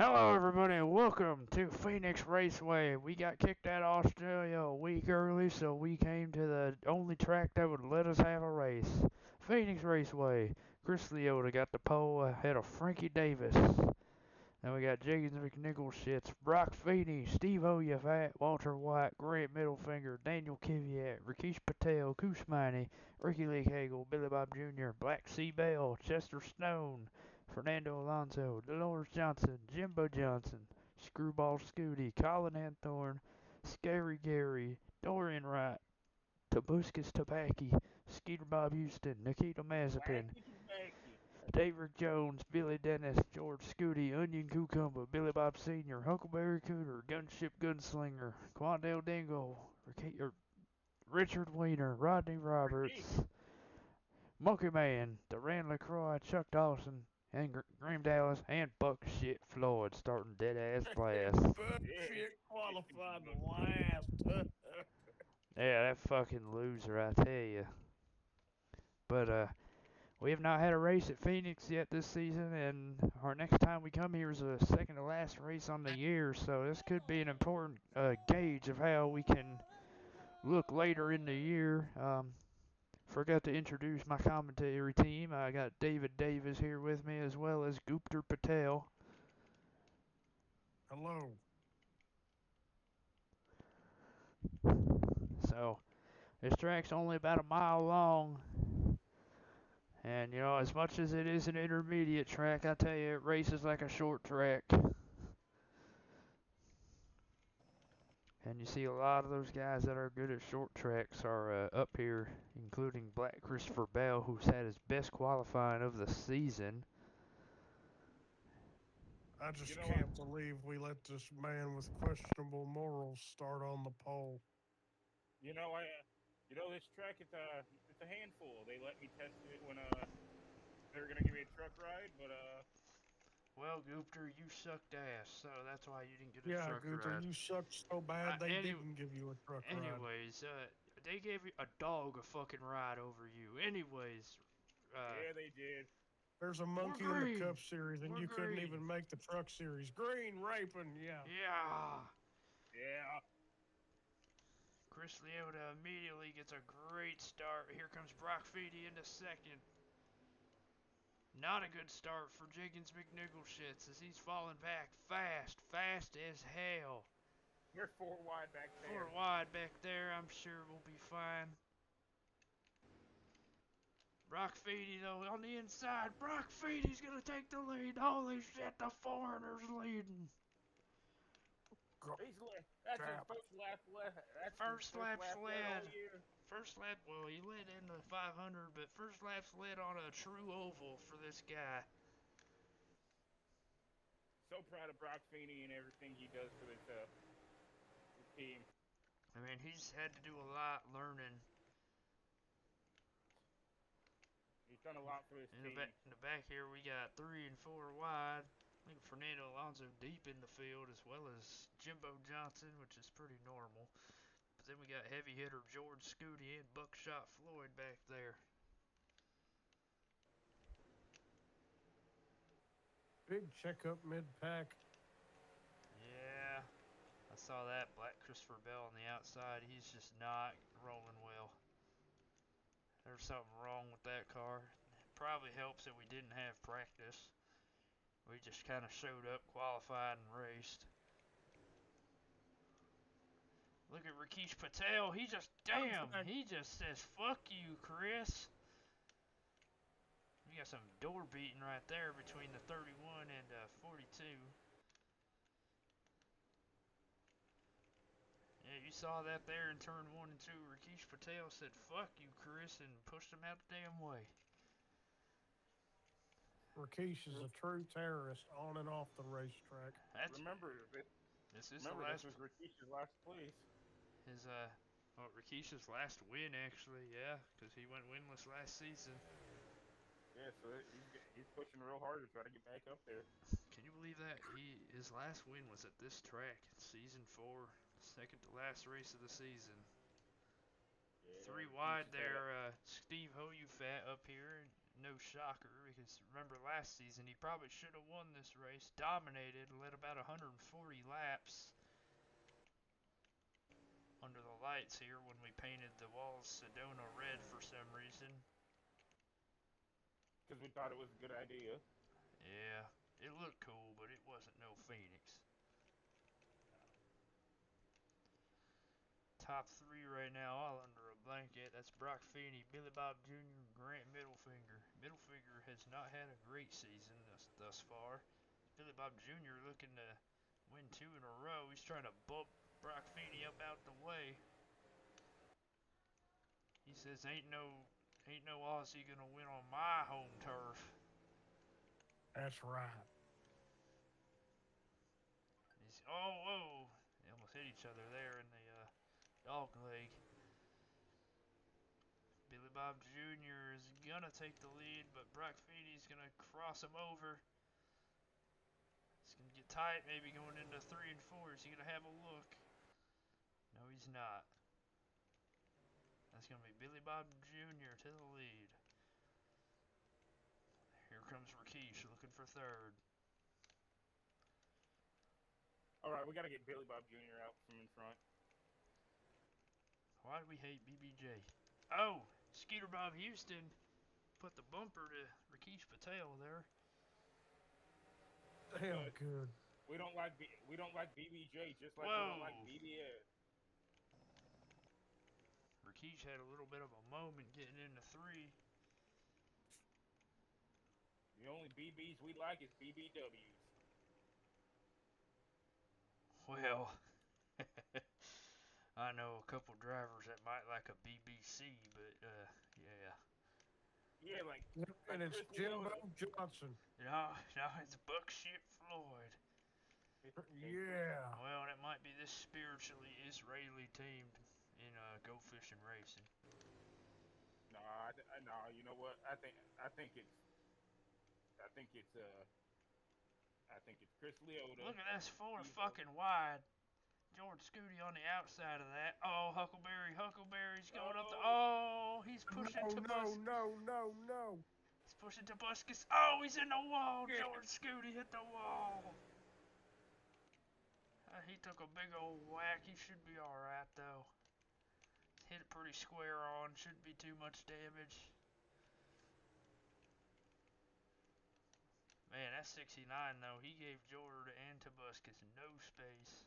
Hello, everybody, and welcome to Phoenix Raceway. We got kicked out of Australia a week early, so we came to the only track that would let us have a race. Phoenix Raceway. Chris Leota got the pole ahead of Frankie Davis. Then we got Jenkins McNicholshits, Brock Feeney, Steve Oyafat, Walter White, Grant Middlefinger, Daniel Kvyat, Rakesh Patel, Kusmani, Ricky Lee Hagel, Billy Bob Jr., Black Sea Bell, Chester Stone, Fernando Alonso, Dolores Johnson, Jimbo Johnson, Screwball Scooty, Colin Anthorn, Scary Gary, Dorian Wright, Tobuscus Tabaki, Skeeter Bob Houston, Nikita Mazepin, Wacky Wacky. David Jones, Billy Dennis, George Scooty, Onion Cucumber, Billy Bob Sr., Huckleberry Cooter, Gunship Gunslinger, Quandale Dingle, Richard Weiner, Rodney Ricky. Roberts, Monkey Man, Duran LaCroix, Chuck Dawson, and Graham Dallas, and Buck Shit Floyd starting dead ass last. Yeah, Bullshit it's gonna be qualified bugs. last. Yeah, that fucking loser, I tell you. But, we have not had a race at Phoenix yet this season, and our next time we come here is a second to last race on the year, so this could be an important gauge of how we can look later in the year. Forgot to introduce my commentary team. I got David Davis here with me as well as Gupter Patel. Hello. So this track's only about a mile long, and as much as it is an intermediate track, I tell you, it races like a short track. And you see a lot of those guys that are good at short tracks are up here, including Black Christopher Bell, who's had his best qualifying of the season. I You just know what? can't believe we let this man with questionable morals start on the pole. You know I. This track it's a handful. They let me test it when they were gonna give me a truck ride, but Well, Gupter, you sucked ass, so that's why you didn't get a Yeah, truck Gunther, ride. you sucked so bad they Any, didn't give you a truck ride. anyways, they gave a dog a fucking ride over you. Anyways, uh, yeah, they did. There's a we're monkey in the Cup green. Series, and We're you couldn't green. even make the Truck Series. Green raping, yeah. Yeah. Yeah, Chris Leota immediately gets a great start. Here comes Brock Feedy into second. Not a good start for Jenkins McNicholshits as he's falling back fast as hell. we're four wide back Four there. wide back there, I'm sure we'll be fine. Brock Feedy though on the inside. Brock Feedy's gonna take the lead. Holy shit, the foreigner's leading. That's his Crap. first lap. That's his First first lap's lap led all led. year. First lap, well, he led in the 500, but first lap's led on a true oval for this guy. So proud of Brock Feeney and everything he does for this team. I mean, he's had to do a lot learning. He's done a lot for this team. In the back here, we got 3 and 4 wide. I think Fernando Alonso deep in the field, as well as Jimbo Johnson, which is pretty normal. But then we got heavy hitter George Scooty and Buckshot Floyd back there. Big checkup mid-pack. Yeah, I saw that. Black Christopher Bell on the outside. He's just not rolling well. There's something wrong with that car. It probably helps that we didn't have practice. We just kind of showed up, qualified, and raced. Look at Rakesh Patel. He just, damn, Contact. he just says, fuck you, Chris. We got some door beating right there between the 31 and 42. Yeah, you saw that there in turn 1 and 2. Rakesh Patel said, fuck you, Chris, and pushed him out the damn way. Rakesh is a true terrorist on and off the racetrack. That's, Remember, this is the remember this last, was Rikisha's last place. his, Rakesh's last win, actually, yeah, because he went winless last season. Yeah, so he's pushing real hard to try to get back up there. Can you believe that? His last win was at this track, season 4, second to last race of the season. Yeah, 3 Rikisha's wide had a there, Steve Hoyufat up here. no shocker because remember last season he probably should have won this race, dominated, led about 140 laps under the lights here when we painted the walls Sedona red for some reason. Because we thought it was a good idea. Yeah, it looked cool, but it wasn't no Phoenix. Top three right now, all under a blanket. That's Brock Feeney, Billy Bob Jr., and Grant Middlefinger. Middlefinger has not had a great season thus far. Billy Bob Jr. looking to win 2 in a row. He's trying to bump Brock Feeney up out the way. He says, ain't no Aussie gonna win on my home turf. That's right. Whoa. They almost hit each other there in the dog leg. Billy Bob Jr. is gonna take the lead, but Brock Feeney's gonna cross him over. It's gonna get tight, maybe going into 3 and 4. Is he gonna have a look? No, he's not. That's gonna be Billy Bob Jr. to the lead. Here comes Rakesh looking for third. All right, we got to get Billy Bob Jr. out from in front. Why do we hate BBJ? Oh, Skeeter Bob Houston put the bumper to Rakesh Patel there. Damn Good. good. We don't like BBJ just like we don't like Whoa! BBS. Rakesh had a little bit of a moment getting into 3. The only BBs we like is BBWs. Well, I know a couple drivers that might like a BBC, but yeah. Yeah, like And it's Chris Jimbo Leota. Johnson. No, it's Buckshot Floyd. Yeah. Well, that might be this spiritually Israeli team in go fishing racing. No, you know what? I think it's I think it's Chris Leota. Look at this 4 He's fucking wide. George Scooty on the outside of that. Oh, Huckleberry's going up the. oh Oh, he's pushing to Bus. No. He's pushing to Buskus. Oh, he's in the wall. yeah. George Scooty hit the wall. He took a big old whack. He should be alright, though. Hit it pretty square on. Shouldn't be too much damage. Man, that's 69, though. He gave Jordan and Tobuscus no space.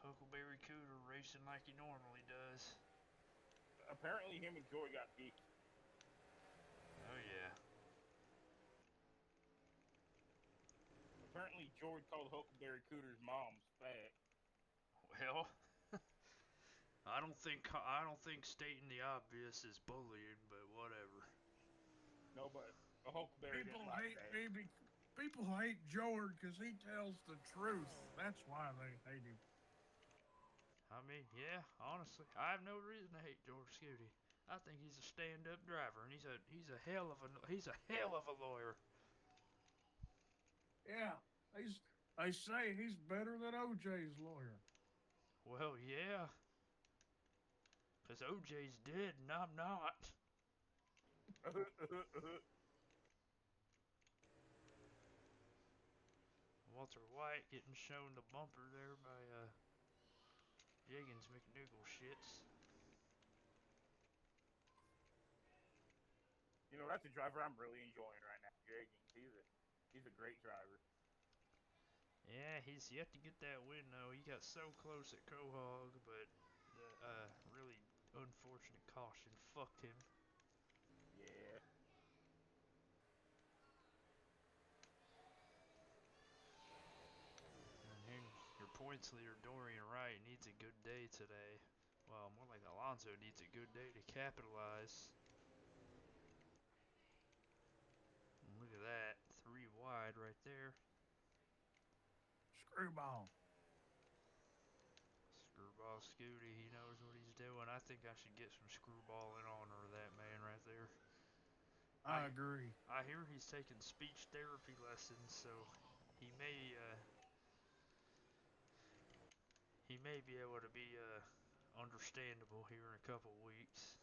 Huckleberry Cooter racing like he normally does. Apparently him and Joy got beat. Oh, yeah. Apparently George called Huckleberry Cooter's mom's fat. Well, I don't think stating the obvious is bullying, but whatever. No, but Huckleberry didn't like that. People hate George because he tells the truth. That's why they hate him. I mean, yeah, honestly, I have no reason to hate George Scooty. I think he's a stand-up driver, and he's a hell of a lawyer. Yeah, they say he's better than OJ's lawyer. Well, yeah, 'cause OJ's dead and I'm not. Walter White getting shown the bumper there by Jiggins McNougal shits. You know, that's a driver I'm really enjoying right now, Jeggings. He's a great driver. Yeah, he's yet to get that win though. He got so close at Quahog, but the really unfortunate caution fucked him. Yeah. And then your points leader Dorian Wright needs a good day today. Well, more like Alonso needs a good day to capitalize. And look at that, 3 wide right there. Screwball. Screwball Scooty, he knows what he's doing. I think I should get some screwball in honor of that man right there. I agree. I hear he's taking speech therapy lessons, so he may be able to be understandable here in a couple weeks.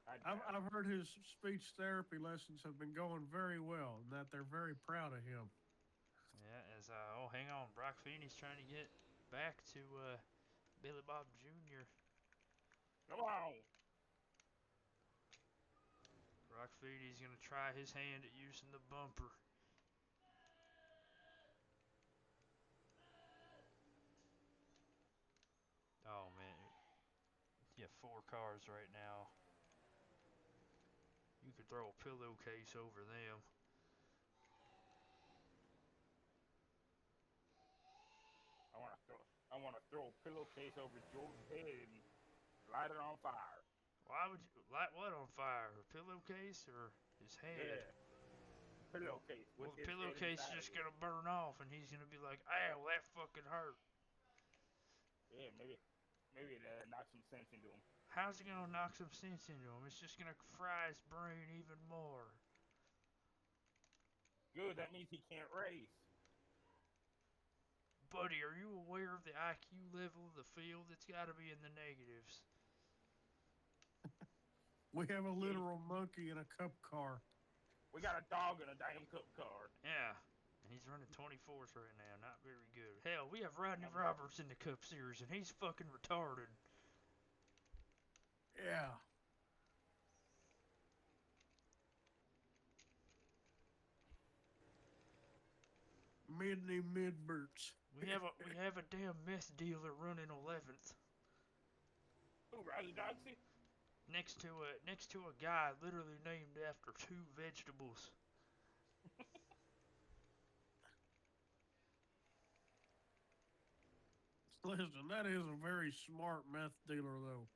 I doubt it. I've heard his speech therapy lessons have been going very well, and that they're very proud of him. Yeah, as oh, hang on, Brock Feeney's trying to get back to Billy Bob Jr. Come on. Brock Feeney's gonna try his hand at using the bumper. Oh man, you have 4 cars right now. You could throw a pillowcase over them. I want to throw. I want to throw a pillowcase over Jordan's head and light it on fire. Why would you light what on fire? A pillowcase or his head? Yeah, Well, pillowcase with well, the his head pillowcase is inside of just it. gonna burn off, and he's gonna be like, "Ow, that fucking hurt." Yeah, maybe it knock some sense into him. How's it gonna knock some sense into him? It's just gonna fry his brain even more. Good. That means he can't race. Buddy, are you aware of the IQ level of the field? It's gotta be in the negatives. We have a Yeah, literal monkey in a cup car. we got a dog in a damn cup car. Yeah. And he's running 24th right now. Not very good. Hell, we have Rodney Not very good. Roberts in the Cup Series, and he's fucking retarded. Yeah. Midney Midberts. We have a damn meth dealer running 11th Who, Riley Doxy? next to a guy literally named after 2 vegetables. Listen, that is a very smart meth dealer, though.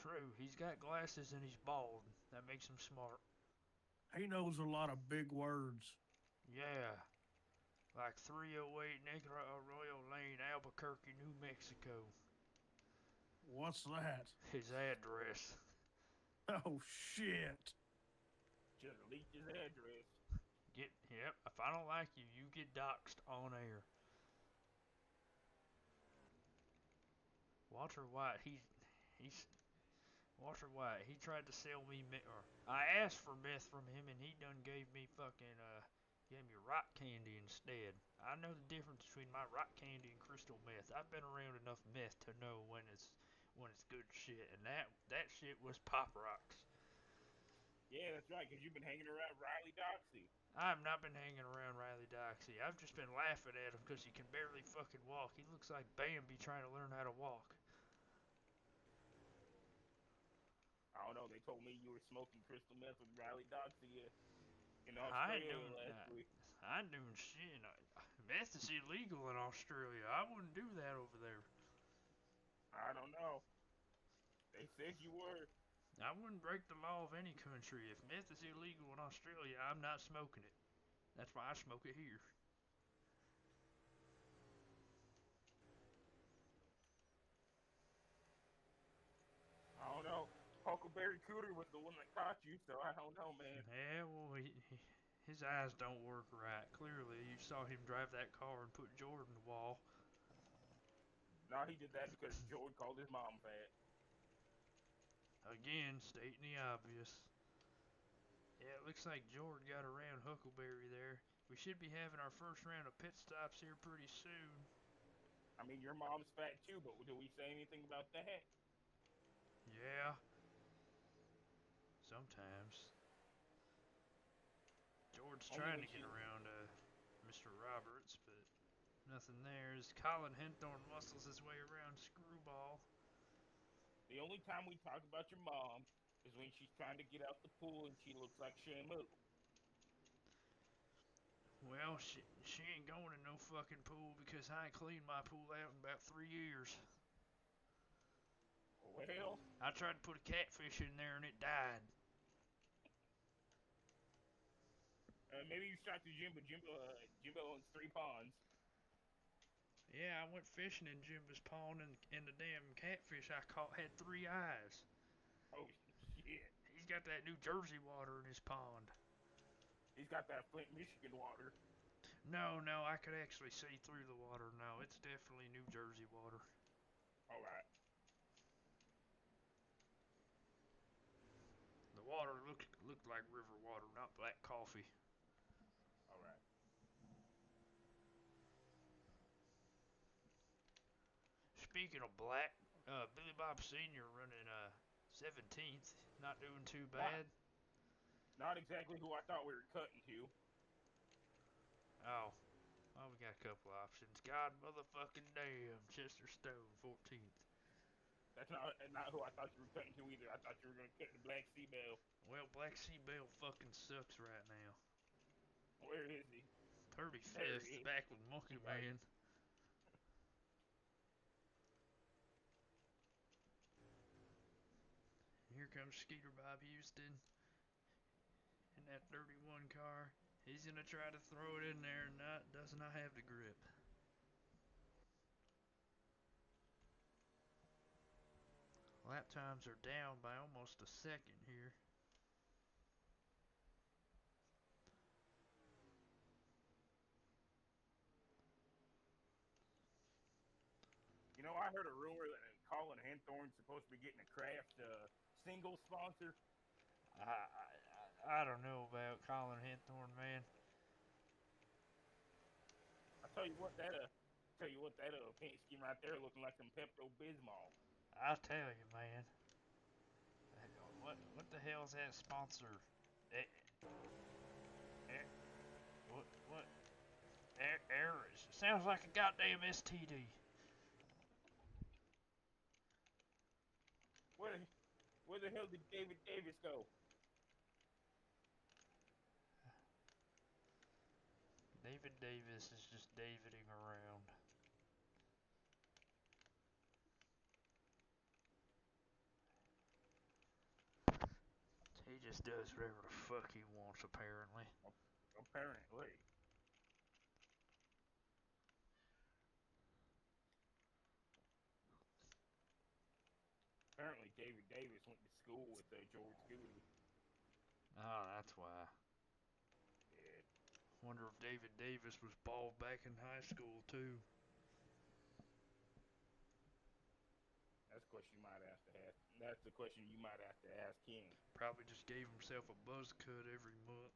True, he's got glasses and he's bald. That makes him smart. He knows a lot of big words. Yeah, like 308 Negro Arroyo Lane, Albuquerque, New Mexico. What's that? His address. Oh, shit. Just leaked his address. Yep. If I don't like you, you get doxxed on air. Walter White, he's Walter White. He tried to sell me meth. Or I asked for meth from him, and he done gave me gave me rock candy instead. I know the difference between my rock candy and crystal meth. I've been around enough meth to know when it's good shit, and that shit was pop rocks. Yeah, that's right, because you've been hanging around Riley Doxy. I've not been hanging around Riley Doxey. I've just been laughing at him because he can barely fucking walk. He looks like Bambi trying to learn how to walk. I don't know. They told me you were smoking crystal meth with Riley Doxy in I ain't Australia doing last that. week. I ain't doing shit. Meth is illegal in Australia. I wouldn't do that over there. I don't know. They said you were. I wouldn't break the law of any country. If meth is illegal in Australia, I'm not smoking it. That's why I smoke it here. I don't know. Huckleberry Cooter was the one that caught you, so I don't know, man. Yeah, well, his eyes don't work right. Clearly, you saw him drive that car and put Jordan to the wall. No, he did that because Jordan called his mom fat. Again, stating the obvious. Yeah, it looks like Jordan got around Huckleberry there. We should be having our first round of pit stops here pretty soon. I mean, your mom's fat too, but do we say anything about that? Yeah, sometimes. George's Only trying when to get she. around Mr. Roberts, but nothing there. As Colin Henthorne muscles his way around Screwball. The only time we talk about your mom is when she's trying to get out the pool and she looks like Shamu. Well, she ain't going in no fucking pool because I ain't cleaned my pool out in about 3 years. Well, I tried to put a catfish in there and it died. maybe you shot to Jimbo. Jimbo owns 3 ponds. Yeah, I went fishing in Jimbo's pond and the damn catfish I caught had 3 eyes. Oh shit! He's got that New Jersey water in his pond. He's got that Flint, Michigan water. No, I could actually see through the water. No, it's definitely New Jersey water. All right. looked like river water, not black coffee. All right. Speaking of black, Billy Bob Sr. running 17th, not doing too Not bad. not exactly who I thought we were cutting to. Oh, well, we got a couple options. God motherfucking damn, Chester Stone, 14th. That's not who I thought you were cutting to either. I thought you were gonna cut to Black Sea Bell. Well, Black Sea Bell fucking sucks right now. Where is he? There 35th, he is. back with Monkey Right. Man. Here comes Skeeter Bob Houston in that 31 car. He's gonna try to throw it in there and does not have the grip. Lap times are down by almost a second here. You know, I heard a rumor that Colin Henthorne's supposed to be getting a Kraft single sponsor. I don't know about Colin Henthorne, man. Tell you what that paint scheme right there looking like some Pepto Bismol. I'll tell you, man. What the hell is that sponsor? Eh, eh, what? Errors. Sounds like a goddamn STD. Where where the hell did David Davis go? David Davis is just Daviding around. He just does whatever the fuck he wants, apparently. Apparently. Apparently David Davis went to school with George Goody. Oh, that's why. Yeah, Wonder if David Davis was bald back in high school, too. that's a question you might have to ask. That's the question you might have to ask him. Probably just gave himself a buzz cut every month.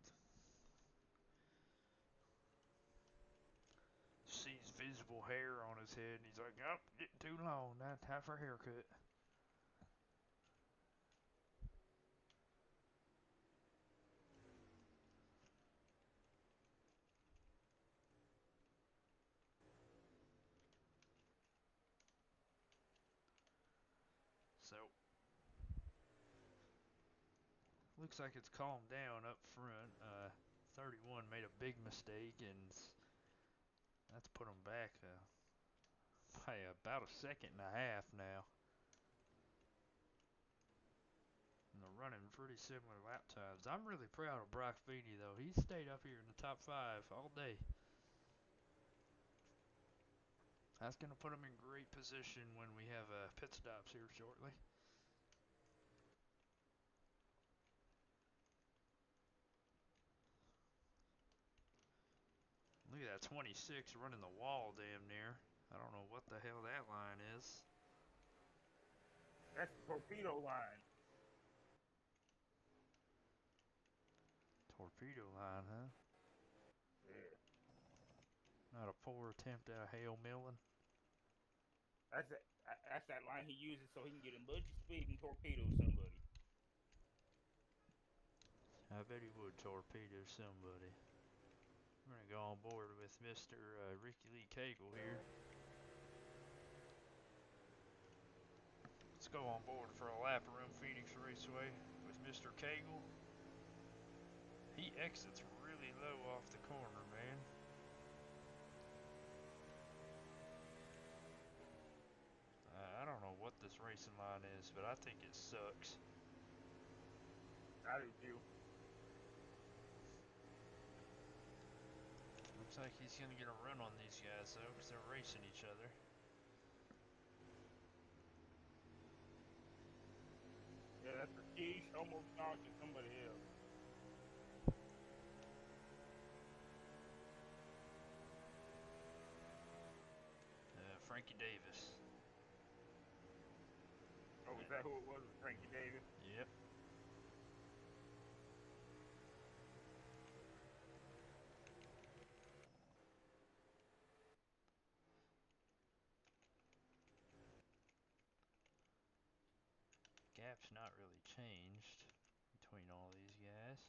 Sees visible hair on his head, and he's like, oh, getting too long. Now time for a haircut. So, looks like it's calmed down up front. 31 made a big mistake, and that's put him back by about a second and a half now. And they're running pretty similar lap times. I'm really proud of Brock Feeney, though. He's stayed up here in the top 5 all day. That's going to put him in great position when we have pit stops here shortly. Look at that 26 running the wall damn near. I don't know what the hell that line is. That's the torpedo line. Torpedo line, huh? Yeah. Not a poor attempt at a Hail Millen. That's that line he uses so he can get in budget speed and torpedo somebody. I bet he would torpedo somebody. We're going to go on board with Mr. Ricky Lee Cagle here. Let's go on board for a lap around Phoenix Raceway with Mr. Cagle. He exits really low off the corner, man. I don't know what this racing line is, but I think it sucks. I do too. Looks like he's going to get a run on these guys, though, because they're racing each other. Yeah, that's a quiche almost knocking somebody else. Frankie Davis. Oh, is that who it was? Frankie Davis? Yep. gap's not really changed between all these guys.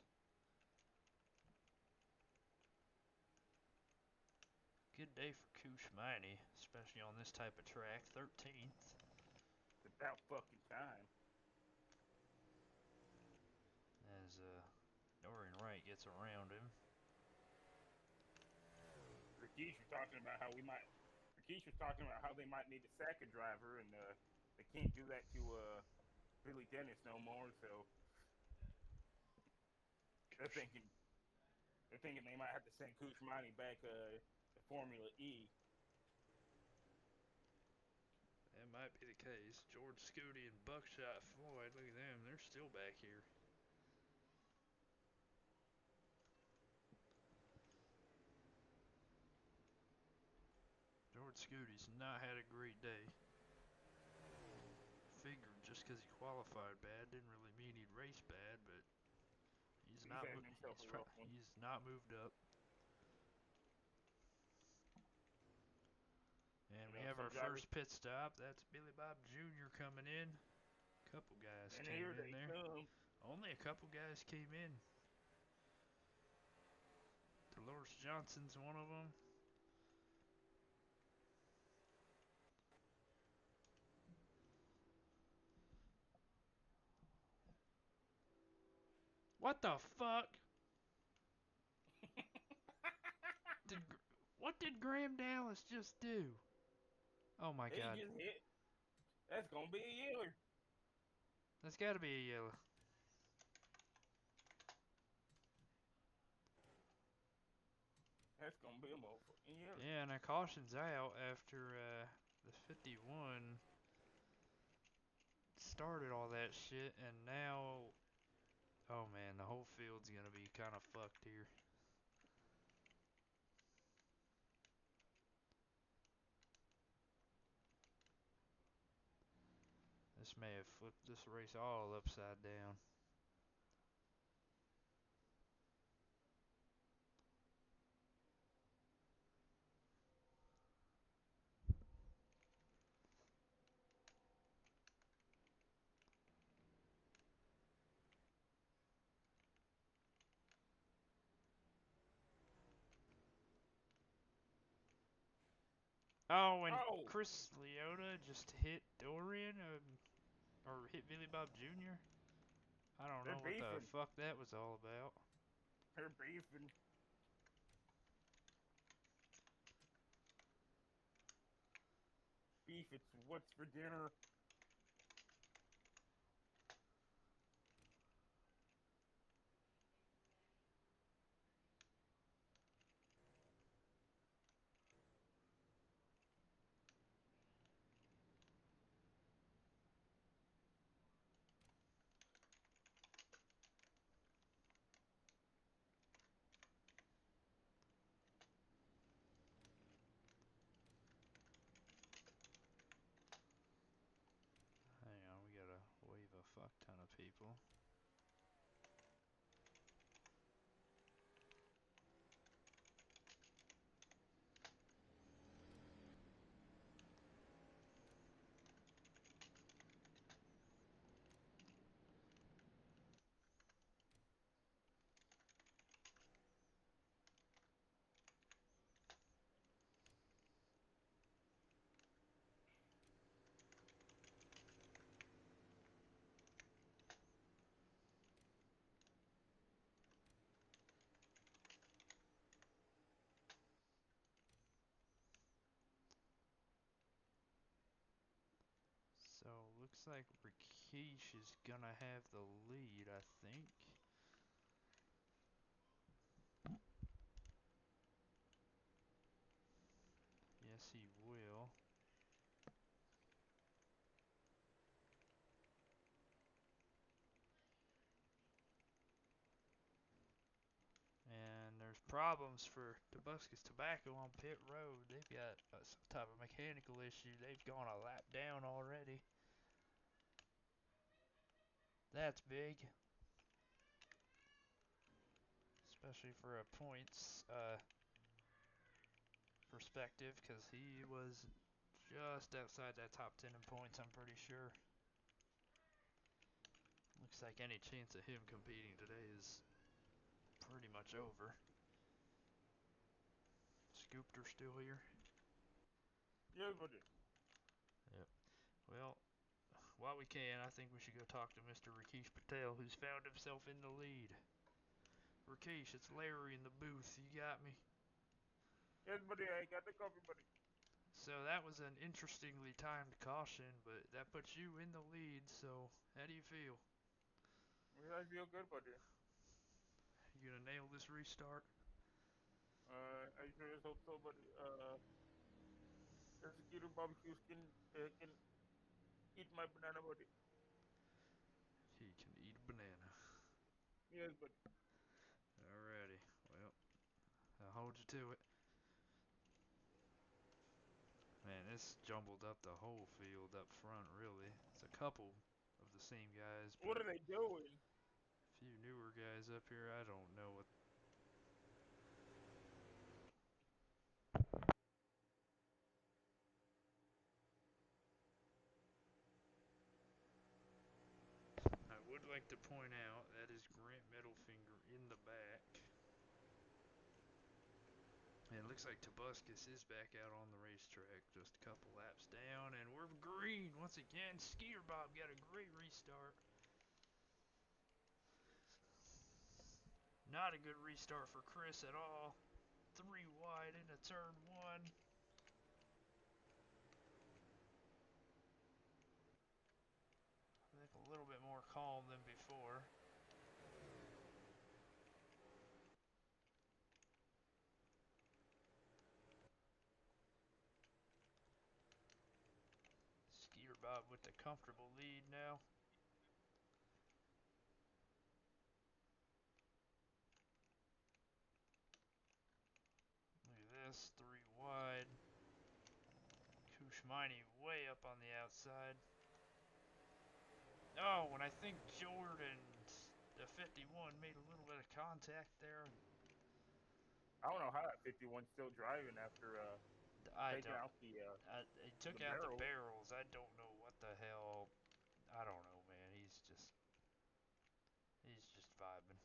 Good day for Kushmini, especially on this type of track. 13th. It's about fucking time. As Dorian Wright gets around him. Rakesh was talking about how they might need to sack a driver, and they can't do that to Billy Dennis no more. So they're thinking they might have to send Kushmani back to Formula E. That might be the case. George Scooty and Buckshot Floyd, look at them, they're still back here. George Scooty's not had a great day. Figured just because he qualified bad didn't really mean he'd race bad, but he's not having himself a rough one. he's not moved up. And we have our first pit stop. That's Billy Bob Jr. coming in. Couple guys And came here in they there. come. Only a couple guys came in. Dolores Johnson's one of them. What the fuck? What did Graham Dallas just do? Oh my He god. just hit. That's gonna be a yeller. That's gotta be a yellow. That's gonna be a motherfucking yeller. Yeah, and a caution's out after the 51 started all that shit, and now, oh man, the whole field's gonna be kind of fucked here. This may have flipped this race all upside down. Oh, and Oh, Chris Leota just hit Dorian, or hit Billy Bob Jr. I don't they're know what the beefing. fuck that was all about. They're beefing. Beef, it's what's for dinner. Hang on, we gotta wave a fuck ton of people. So, looks like Rakesh is gonna have the lead, I think. Yes, he will. And there's problems for Tobuscus Tobacco on pit road. They've got some type of mechanical issue. They've gone a lap down already. That's big. Especially for a points perspective, because he was just outside that top 10 in points, I'm pretty sure. Looks like any chance of him competing today is pretty much over. Scoopter still here? Yeah, buddy. Yep. Well, while we can, I think we should go talk to Mr. Rakesh Patel, who's found himself in the lead. Rakesh, it's Larry in the booth. You got me? Yes, buddy. I got the coffee, buddy. So that was an interestingly timed caution, but that puts you in the lead, so how do you feel? Yeah, I feel good, buddy. You gonna nail this restart? I sure as hope so, buddy. Executive barbecues can eat my banana, buddy. He can eat a banana. Yes, buddy. Alrighty, well, I'll hold you to it. Man, this jumbled up the whole field up front, really. It's a couple of the same guys, What but are they doing? a few newer guys up here. I don't know what. I would like to point out that is Grant Middlefinger in the back. And it looks like Tobuscus is back out on the racetrack, just a couple laps down, and we're green once again. Skeeter Bob got a great restart. Not a good restart for Chris at all. 3 wide into turn 1. I think a little bit more calm than before. Skeeter Bob with the comfortable lead now. Look at this, 3 wide. Kushmini way up on the outside. Oh, and I think Jordan, the 51, made a little bit of contact there. I don't know how that 51's still driving after I taking don't. out He the took out the barrel. barrels. I don't know what the hell. I don't know, man. He's just vibing.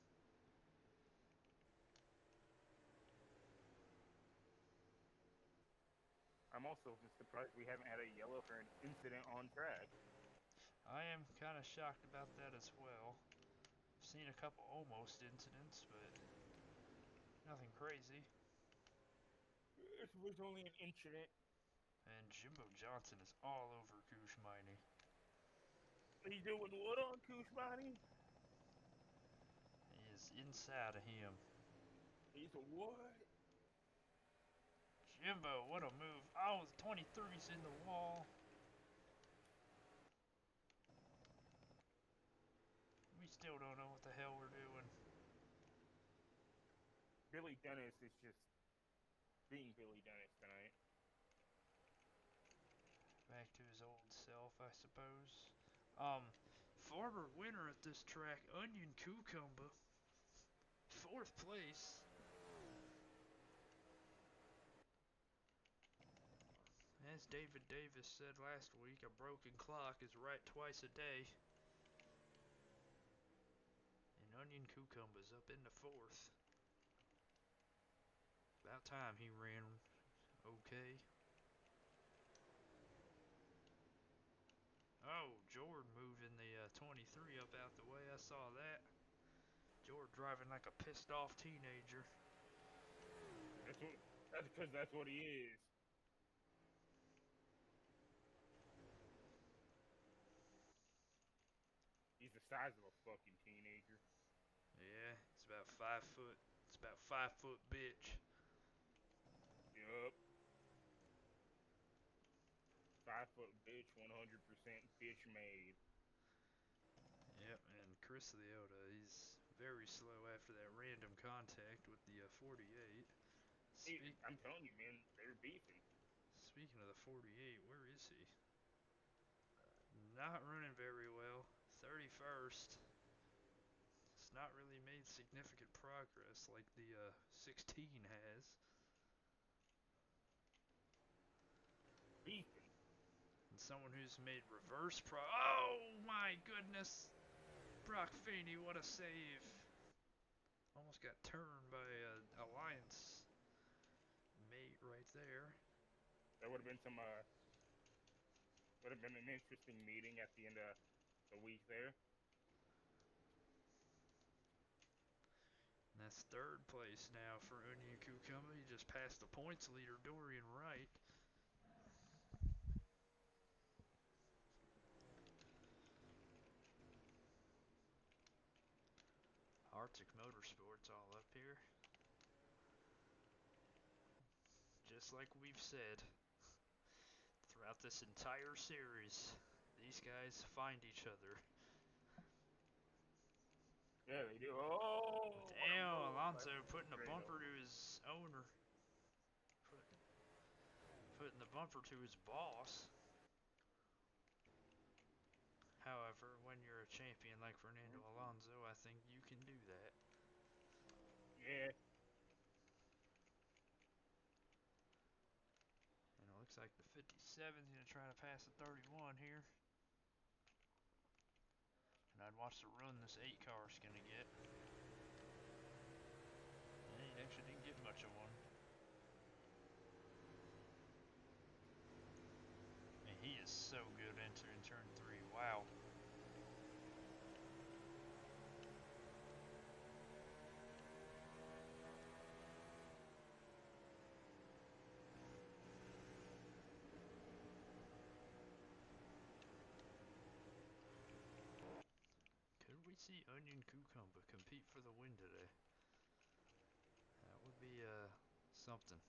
I'm also surprised we haven't had a yellow for an incident on track. I am kind of shocked about that as well. I've seen a couple almost incidents, but nothing crazy. It was only an incident. And Jimbo Johnson is all over Kushmini. He's doing what on Kushmani? He is inside of him. He's a what? Jimbo, what a move. Oh, the 23's in the wall. We still don't know what the hell we're doing. Billy Dennis is just being Billy Dennis tonight. Back to his old self, I suppose. Former winner at this track, Onion Cucumber. 4th place. As David Davis said last week, a broken clock is right twice a day. And Onion Cucumber's up into 4th. About time he ran okay. Oh, Jordan moving the 23 up out the way. I saw that. Jordan driving like a pissed off teenager. That's because that's what he is. He's the size of a fucking teenager. Yeah, it's about 5 foot. It's about 5 foot bitch. Yup. 5 foot bitch, 100% bitch made. Yep, and Chris Leota, he's very slow after that random contact with the 48. I'm telling you, man, they're beefing. Speaking of the 48, where is he? Not running very well. 31st. It's not really made significant progress like the 16 has. Beefing. And someone who's made reverse oh my goodness! Brock Feeney, what a save. Almost got turned by an Alliance mate right there. There would have been some would have been an interesting meeting at the end of the week there. And that's third place now for Onion Cucumber. He just passed the points leader, Dorian Wright. Arctic Motorsports all up here. Just like we've said throughout this entire series, these guys find each other. Yeah, they do. Oh, what a Damn, move by Alonso putting a Fredo. bumper to his owner. Putting the bumper to his boss. However, when you're a champion like Fernando Alonso, I think you can do that. Yeah. And it looks like the 57 is going to try to pass the 31 here. And I'd watch the run this 8 car is going to get. And he actually didn't get much of one. And he is so good entering turn 3. Wow. Could we see Onion Cucumber compete for the win today? That would be something.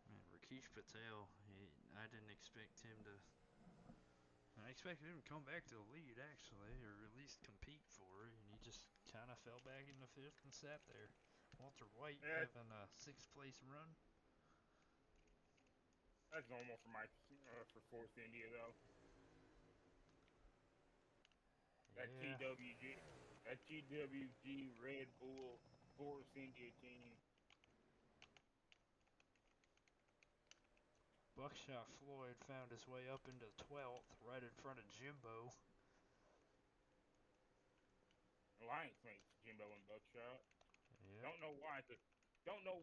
Man, Rakesh Patel, I didn't expect him to. I expected him to come back to the lead, actually, or at least compete for it, and he just kind of fell back in the 5th and sat there. Walter White Yeah, having a 6th place run. that's normal for my for Force India though. That Yeah. TWG, that GWG Red Bull Force India team. Buckshot Floyd found his way up into 12th, right in front of Jimbo. Alliance mates Jimbo and Buckshot. Yep. Don't know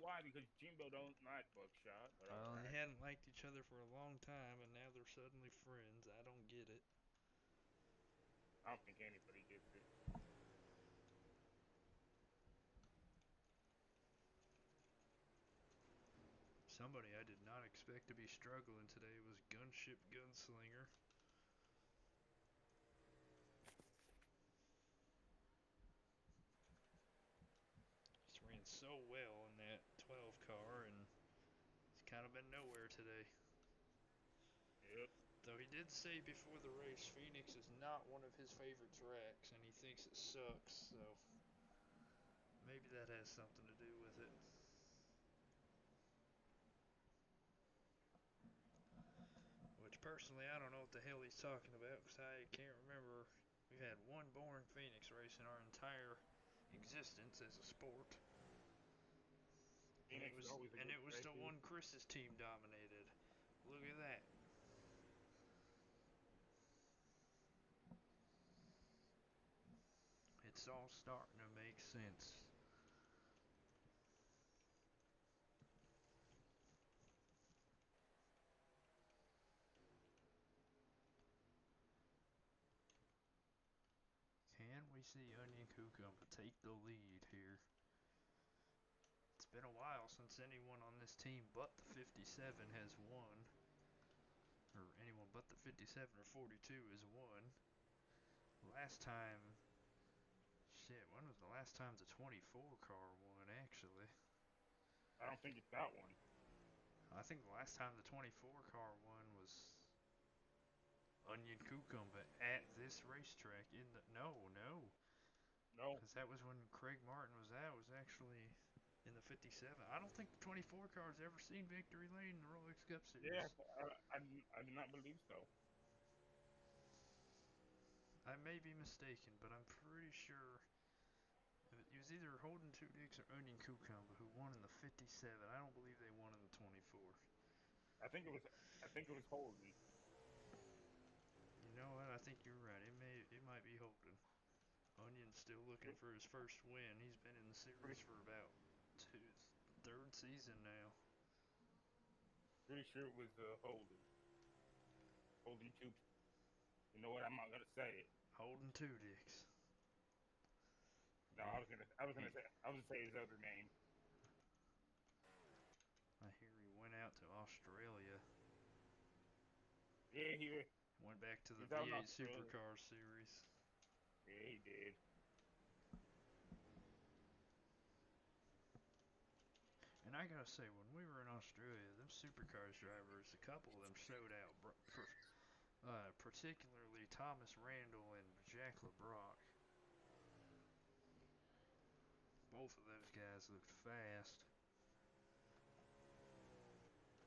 why because Jimbo don't like Buckshot, but all Well, they right. hadn't liked each other for a long time, and now they're suddenly friends. I don't get it. I don't think anybody gets it. Somebody I did not expect to be struggling today was Gunship Gunslinger. Just ran so well in that 12 car, and he's kind of been nowhere today. Yep. Though he did say before the race, Phoenix is not one of his favorite tracks, and he thinks it sucks, so maybe that has something to do with it. Which, personally, I don't know what the hell he's talking about, because I can't remember. We've had one boring Phoenix race in our entire existence as a sport. And it Phoenix is was always a and good it was track the too. one Chris's team dominated. Look at that. It's all starting to make sense. Can we see Onion Cucumber take the lead here? It's been a while since anyone on this team but the 57 has won. Or anyone but the 57 or 42 has won. Last time... Shit, when was the last time the 24 car won, actually? I don't think it's that one. I think the last time the 24 car won was Onion Cucumber at this racetrack in the... No. No, Because that was when Craig Martin was out. Was actually in the 57. I don't think the 24 car's ever seen victory lane in the Rolex Cup yeah, Series. I do not believe so. I may be mistaken, but I'm pretty sure it was either Holden Two Dicks or Onion Cucumber who won in the 57. I don't believe they won in the 24. I think it was I think it was Holden. You know what? I think you're right. It might be Holden. Onion's still looking Pretty, for his first win. He's been in the series pretty, for about two, third season now. pretty sure it was Holden. Holden two. You know what? I'm not gonna say it. Holden Two Dicks. No, Yeah, he. I was gonna say his other name. I hear he went out to Australia. Yeah, Went back to he the was out in V8 Australia. Supercar Series. Yeah, he did. And I gotta say, when we were in Australia, them supercars drivers, a couple of them showed out. Particularly Thomas Randall and Jack LeBrock. Both of those guys looked fast.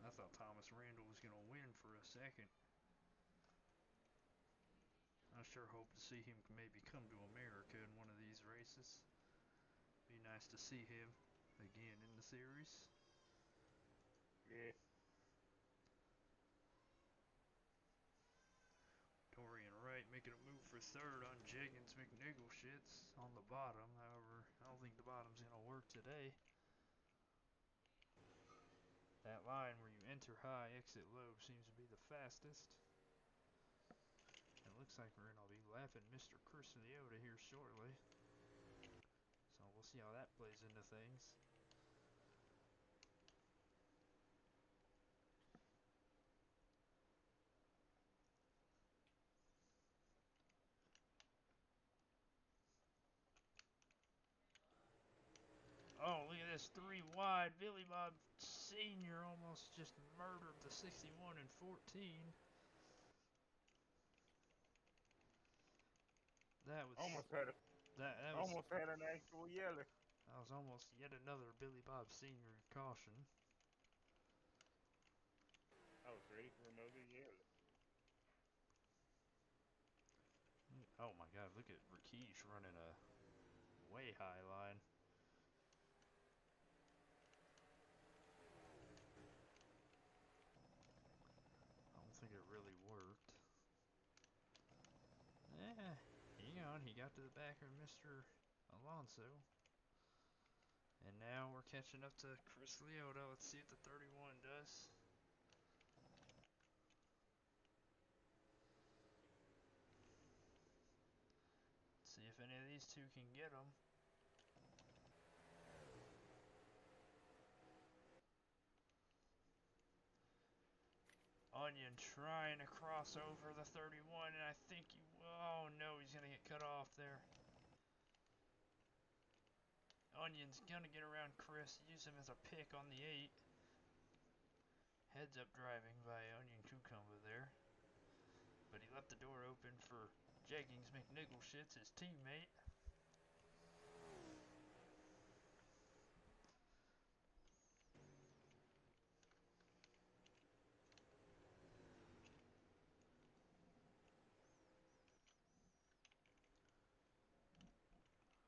I thought Thomas Randall was gonna win for a second. I sure hope to see him maybe come to America in one of these races. Be nice to see him again in the series. Yeah, Dorian Wright making a move for third on Jeggins McNiggleshits on the bottom. However, I don't think the bottom's going to work today. That line where you enter high, exit low seems to be the fastest. It looks like we're going to be lapping Mr. Chris Leota here shortly. So we'll see how that plays into things. Oh, look at this 3 wide. Billy Bob Sr. almost just murdered the 61 and 14. That was almost had a that was almost had an actual yeller. that was almost yet another Billy Bob Sr. caution. I was ready for another yeller. Oh my God! Look at Rakesh running a way high line. I don't think it really worked. Eh, hang on. He got to the back of Mr. Alonso. And now we're catching up to Chris Leota. Let's see what the 31 does. See if any of these two can get him. Onion trying to cross over the 31, and I think he. Oh no, he's gonna get cut off there. Onion's gonna get around Chris, use him as a pick on the 8. Heads up driving by Onion Cucumber there. But he left the door open for Jeggings McNiggleshits, his teammate.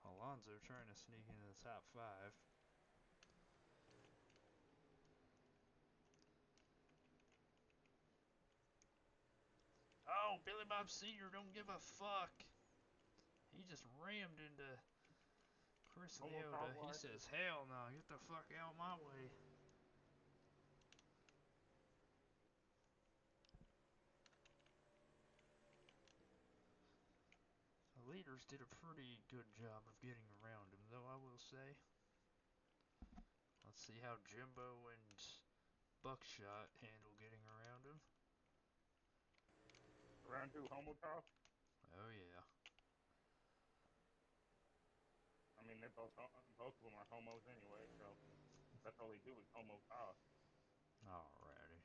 Alonso trying to sneak into the top 5. Oh, Billy Bob Sr. don't give a fuck. He just rammed into Chris Almost top Leota. He line. says, hell no, get the fuck out my way. The leaders did a pretty good job of getting around him, though, I will say. Let's see how Jimbo and Buckshot handle getting around him. Round two, homo top. Oh, yeah. I mean, they're both of them are homos anyway, so that's all they do is homo top. Alrighty.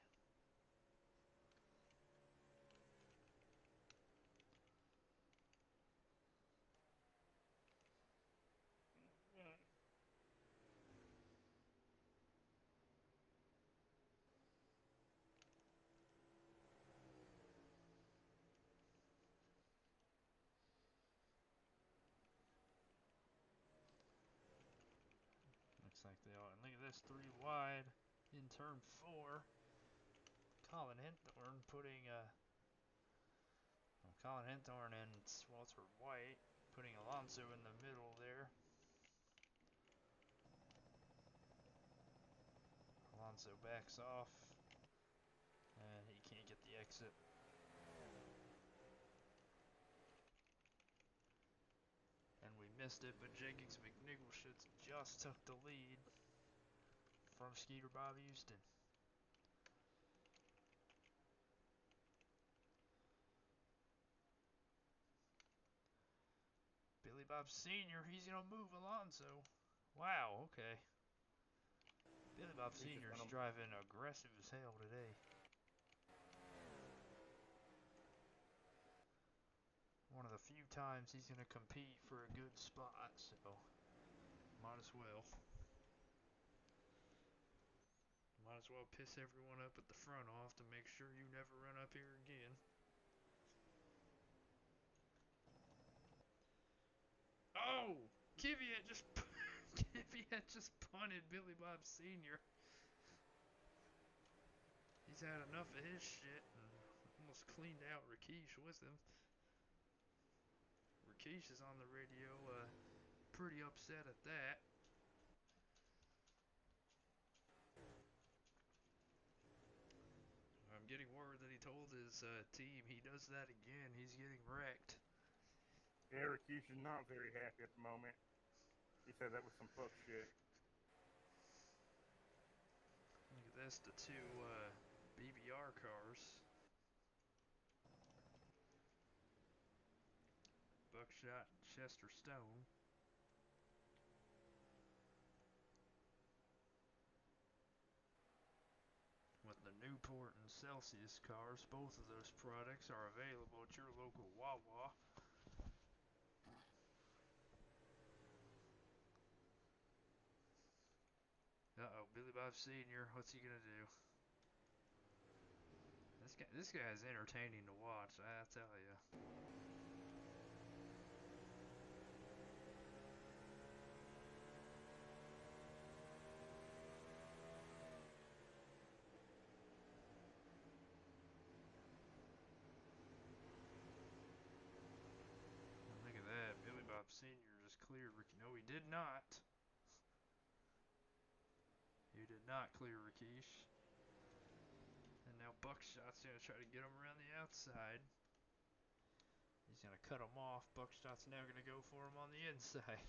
like they are. And look at this, 3 wide in turn 4. Colin Hinthorn putting Colin Hinthorn and Walter White putting Alonso in the middle there. Alonso backs off, and he can't get the exit. And we missed it, but Jenkins McNiggleshitz just took the lead from Skeeter Bob Houston. Billy Bob Sr., he's going to move Alonso. Wow, okay. Billy Bob Sr. is driving aggressive as hell today. One of the few times he's going to compete for a good spot, so might as well. Might as well piss everyone up at the front off to make sure you never run up here again. Oh! Kvyat just punted Billy Bob Sr. He's had enough of his shit and almost cleaned out Rakesh with him. Rakesh is on the radio, pretty upset at that. I'm getting word that he told his team he does that again, he's getting wrecked. Yeah, Rakesh is not very happy at the moment. He said that was some fuck shit. Look at this, the 2 BBR cars. Buckshot and Chester Stone. With the Newport and Celsius cars, both of those products are available at your local Wawa. Uh-oh, Billy Bob Sr., what's he gonna do? This guy's entertaining to watch, I tell ya. Look at that, Billy Bob Sr. just cleared Ricky. No, he did not. He did not clear Rakesh. And now Buckshot's gonna try to get him around the outside. He's gonna cut him off. Buckshot's now gonna go for him on the inside.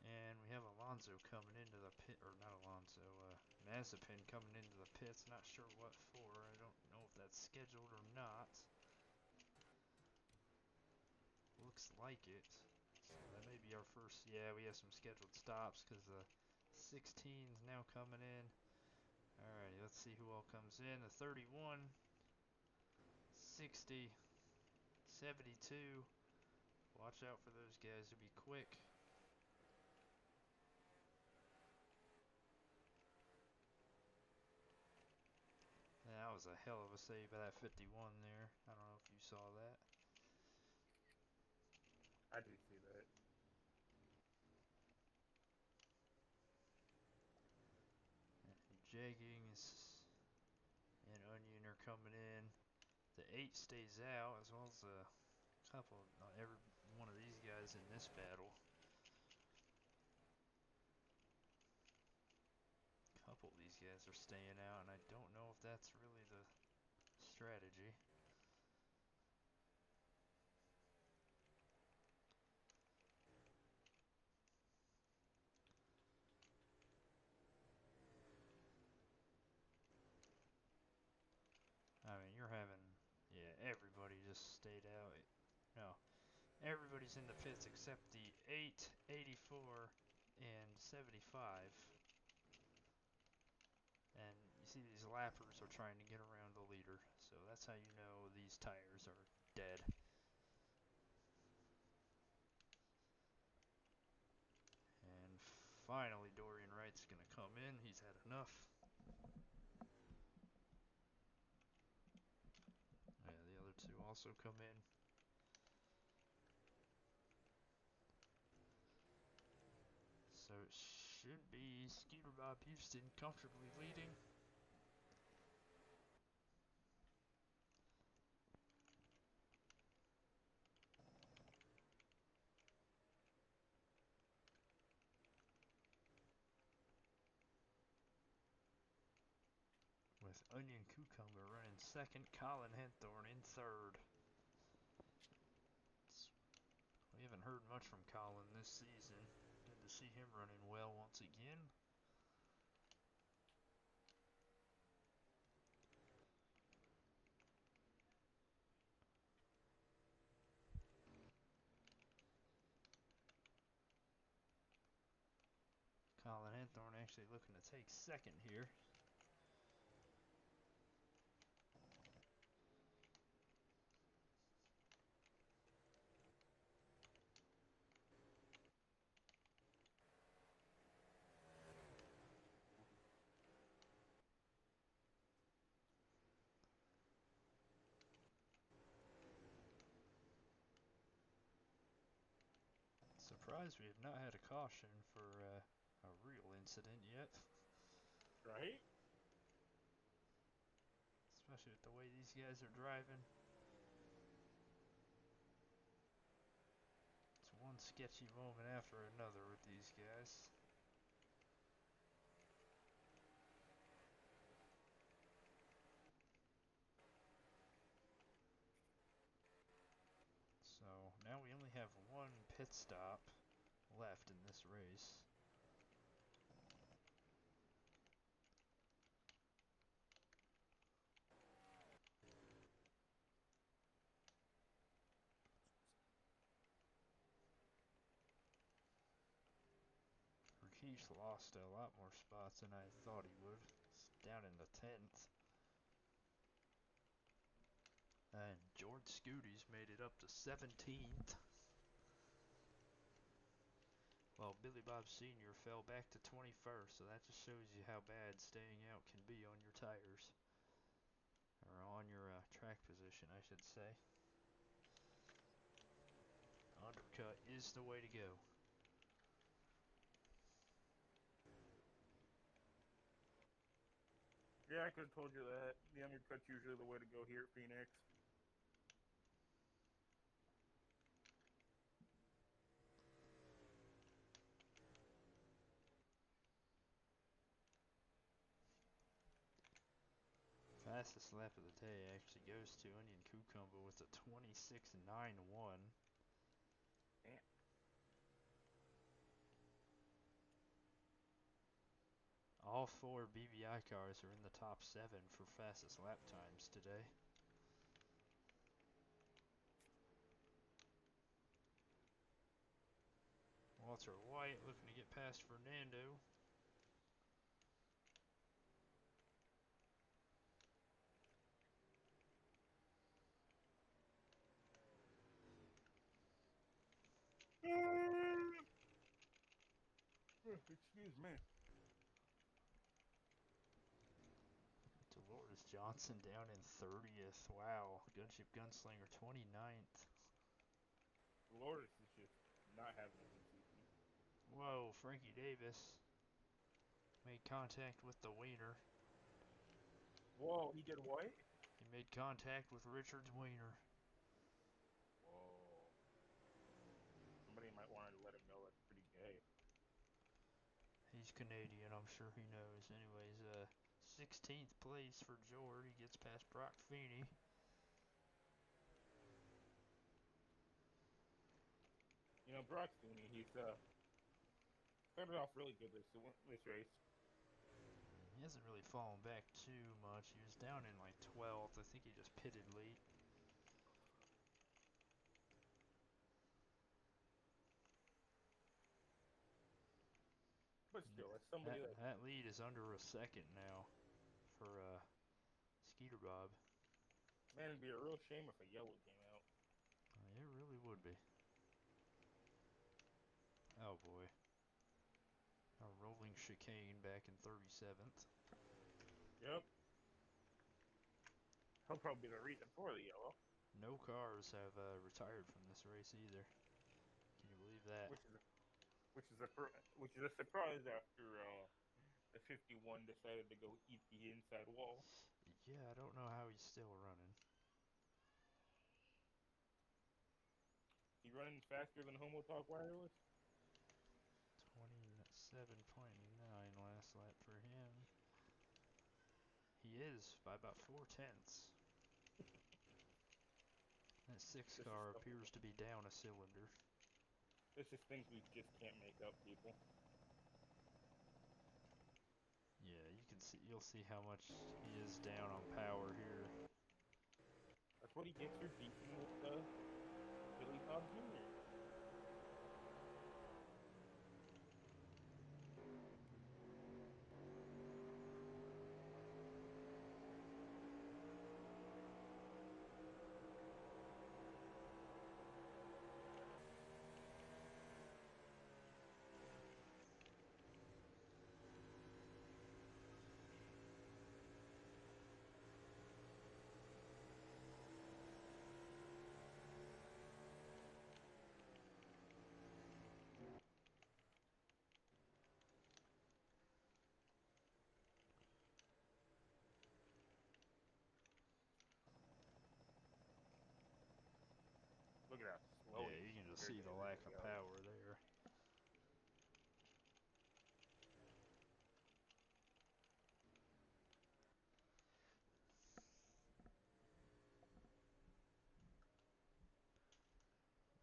And we have Alonso coming into the pit, or not Alonso, Mazepin coming into the pits. Not sure what for. I don't know if that's scheduled or not. Looks like it. So that may be our first. Yeah, we have some scheduled stops because the 16's now coming in. Alrighty, let's see who all comes in. The 31, 60, 72. Watch out for those guys to be quick. That was a hell of a save by that 51 there. I don't know if you saw that. I did see that. And Jeggings and Onion are coming in. The 8 stays out, as well as a couple, not every one of these guys in this battle. A couple of these guys are staying out, and I don't know if that's really the strategy. I mean, you're having, yeah, everybody just stayed out. No, everybody's in the pits except the 8, 84, and 75. And you see these lappers are trying to get around the leader, so that's how you know these tires are dead. And finally, Dorian Wright's going to he's had enough. Yeah, the other two also come in. So it should be Skeeter Bob Houston comfortably leading. With Onion Cucumber running second, Colin Henthorne in third. We haven't heard much from Colin this season. Good to see him running well once again. Colin Henthorne actually looking to take second here. Surprised we have not had a caution for a real incident yet. Right? Especially with the way these guys are driving. It's one sketchy moment after another with these guys. So now we only have one pit stop left in this race. Rakesh lost a lot more spots than I thought he would. It's down in the 10th. And George Scooty's made it up to 17th. Well, Billy Bob Sr. fell back to 21st, so that just shows you how bad staying out can be on your tires. Or on your track position, I should say. Undercut is the way to go. Yeah, I could have told you that. The undercut's usually the way to go here at Phoenix. Fastest lap of the day actually goes to Onion Cucumber with a 26.91. Damn. All four BBI cars are in the top 7 for fastest lap times today. Walter White looking to get past Fernando. Excuse me. Dolores Johnson down in 30th. Wow. Gunship Gunslinger 29th. Dolores is just not having a good season. Whoa, Frankie Davis made contact with the wiener. Whoa, he did what? He made contact with Richard's wiener. Whoa. Somebody might want to let him know that's pretty gay. He's Canadian, I'm sure he knows. Anyways, 16th place for Jord. He gets past Brock Feeney. You know, Brock Feeney, he's started off really good this race. He hasn't really fallen back too much. He was down in like 12th. I think he just pitted late. But still, as somebody that That lead is under a second now for Skeeter Bob. man, it'd be a real shame if a yellow came out. It really would be. Oh boy. A rolling chicane back in 37th. Yep. He'll probably be the reason for the yellow. No cars have retired from this race either. Can you believe that? Which is a surprise after the 51 decided to go eat the inside wall. Yeah, I don't know how he's still running. He running faster than Homo Talk Wireless? 27.9 last lap for him. He is by about 4 tenths. That six This is car stuff. appears to be down a cylinder. This is things we just can't make up, people. Yeah, you can see. You'll see how much he is down on power here. That's what he gets for beefing with Billy Bob Jr. Look at how slow Yeah, he is you can just compared see to the lack everybody of else. power there.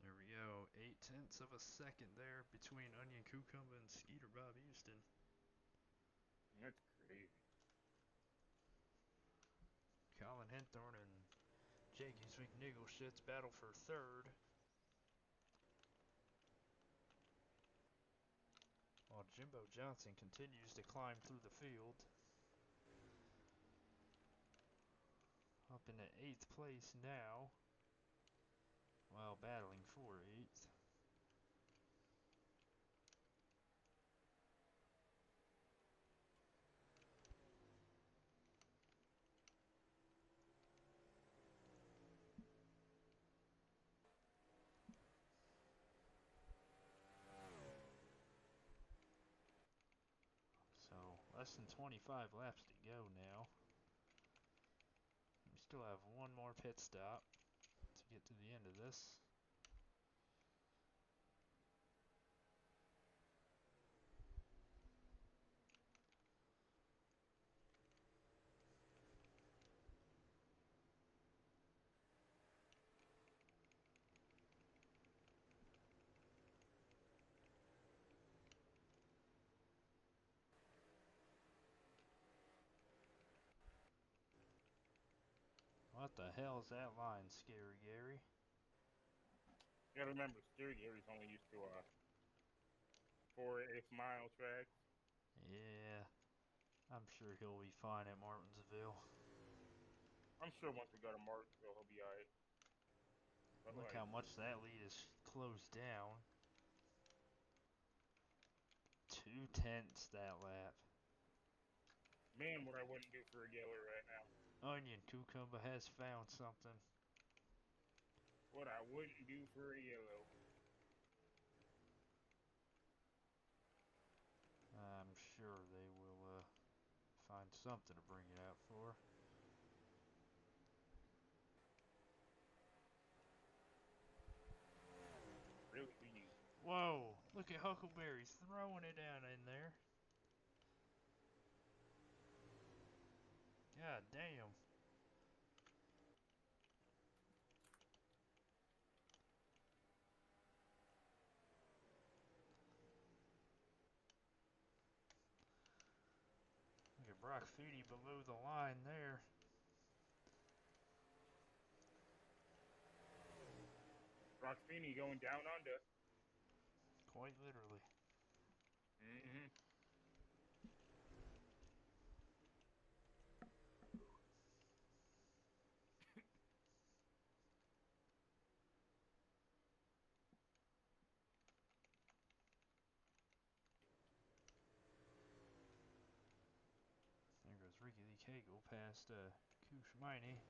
There we go. 8 tenths of a second there between Onion Cucumber and Skeeter Bob Houston. That's crazy. Colin Henthorne and Jenkins McNiggleshits battle for third. While Jimbo Johnson continues to climb through the field. Up in the 8th place now. While battling for 8th. So, less than 25 laps to go now. We still have one more pit stop to get to the end of this. What the hell is that line, Scary Gary? You gotta remember, Steer Gary's only used to 4/8 mile tracks. Yeah, I'm sure he'll be fine at Martinsville. I'm sure once we go to Martinsville, he'll be alright. But Look like, how much that lead is closed down. 2 tenths that lap. man, what I wouldn't do for a Geller right now. Onion Cucumber has found something. What I wouldn't do for a yellow. I'm sure they will find something to bring it out for. Really, we use. Whoa, look at Huckleberry's throwing it down in there. God damn. Look at Brock Feeney below the line there. Roxini going down under. Quite literally. Mm-hmm. Freaky Lee Kegel past Kushmini.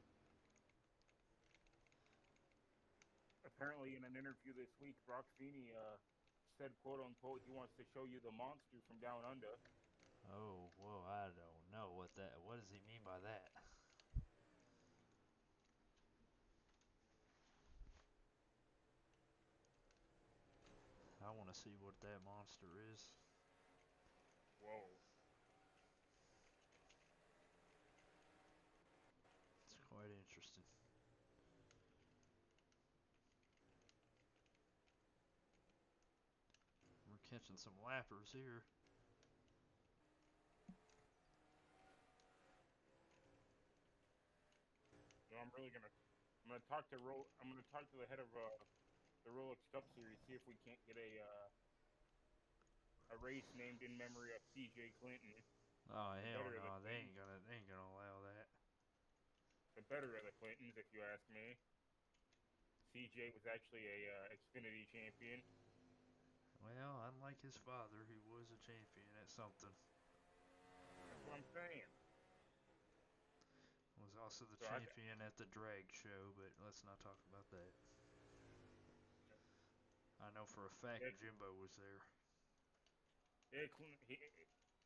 Apparently, in an interview this week, Brock Feeney said, "quote unquote," he wants to show you the monster from down under. Oh, whoa, I don't know what that. What does he mean by that? I want to see what that monster is. Whoa. It's quite interesting. We're catching some lappers here. You know, I'm gonna talk to the head of the Rolex Cup Series, see if we can't get a race named in memory of C.J. Clinton, Oh the hell better of the no, Clintons, they ain't gonna allow that. the better of the Clintons, if you ask me. C.J. was actually a Xfinity champion. Well, unlike his father, he was a champion at something. That's what I'm saying. Was also the So I, champion at the drag show, but let's not talk about that. I know for a fact yeah, Jimbo was there. yeah,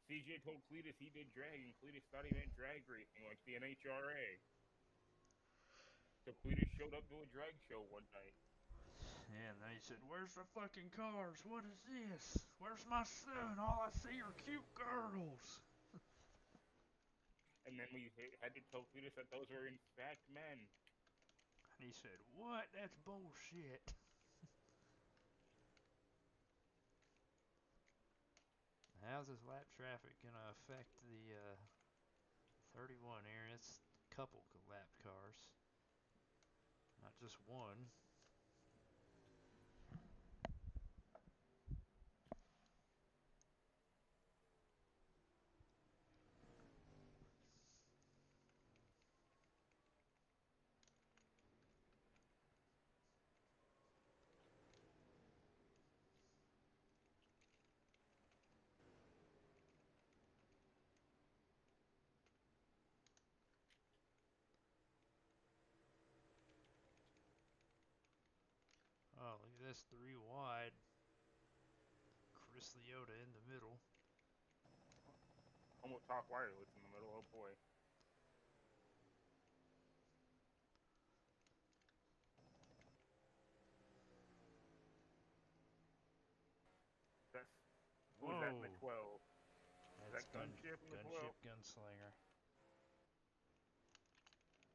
C.J. told Cletus he did drag, and Cletus thought he meant drag racing, like the NHRA. So Cletus showed up to a drag show one night. And they said, "Where's the fucking cars? What is this? Where's my son? All I see are cute girls." And then we had to tell Cletus that those were in fact men. And he said, "What? That's bullshit." How's this lap traffic gonna affect the 31 here? It's a couple lap cars, not just one. Oh, look at this, 3 wide. Chris Leota in the middle. Almost talk wireless in the middle. Oh boy. That's who is that in Whoa, the 12? Is that's that Gunship in the 12? Gunship Gunslinger.